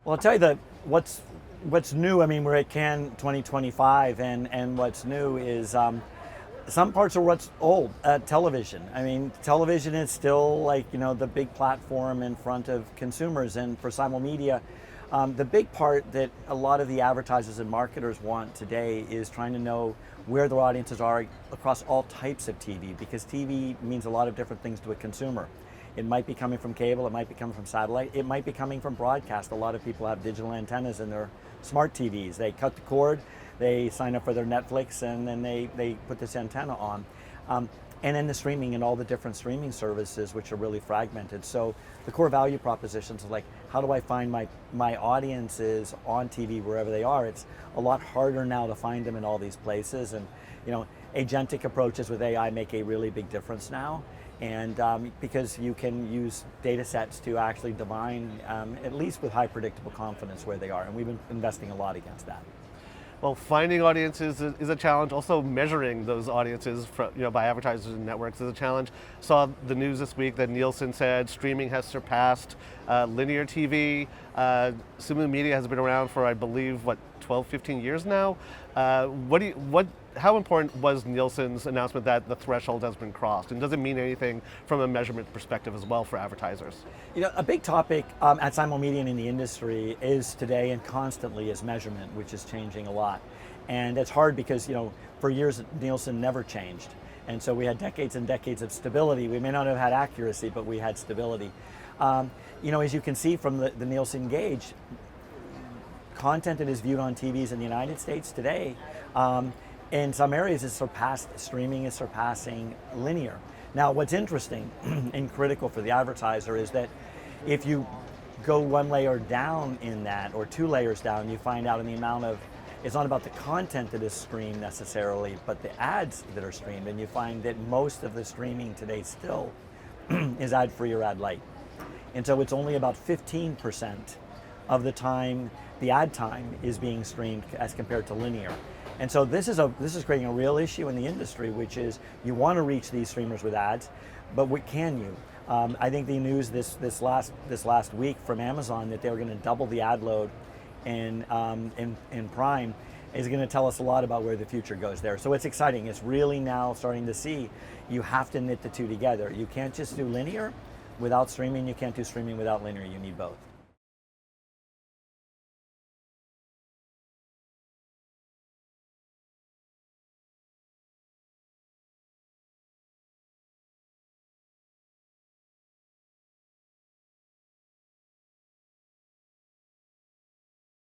Well, I'll tell you that what's new. I mean, we're at Cannes 2025, and what's new is some parts are what's old. Television. I mean, television is still like the big platform in front of consumers, and for Simulmedia, the big part that a lot of the advertisers and marketers want today is trying to know where their audiences are across all types of TV, because TV means a lot of different things to a consumer. It might be coming from cable, it might be coming from satellite, it might be coming from broadcast. A lot of people have digital antennas in their smart TVs. They cut the cord, they sign up for their Netflix, and then they put this antenna on. And then the streaming and all the different streaming services, which are really fragmented. So the core value propositions are like, how do I find my audiences on TV wherever they are? It's a lot harder now to find them in all these places. And agentic approaches with AI make a really big difference now. And because you can use data sets to actually divine, at least with high predictable confidence, where they are. And we've been investing a lot against that. Well, finding audiences is a challenge. Also, measuring those audiences by advertisers and networks is a challenge. Saw the news this week that Nielsen said streaming has surpassed linear TV. Simulmedia has been around for, I believe, 12, 15 years now. How important was Nielsen's announcement that the threshold has been crossed? And does it mean anything from a measurement perspective as well for advertisers? A big topic at Simulmedia and in the industry is today and constantly is measurement, which is changing a lot. And it's hard because, for years Nielsen never changed. And so we had decades and decades of stability. We may not have had accuracy, but we had stability. As you can see from the Nielsen gauge, content that is viewed on TVs in the United States today, in some areas streaming is surpassing linear. Now, what's interesting and critical for the advertiser is that if you go one layer down in that, or two layers down, you find out in the amount of, it's not about the content that is streamed necessarily, but the ads that are streamed, and you find that most of the streaming today still is ad-free or ad-light. And so it's only about 15% of the time, the ad time is being streamed as compared to linear. And so this is creating a real issue in the industry, which is you want to reach these streamers with ads, but what can you? I think the news this last week from Amazon that they were going to double the ad load in Prime is going to tell us a lot about where the future goes there. So it's exciting. It's really now starting to see you have to knit the two together. You can't just do linear without streaming. You can't do streaming without linear. You need both.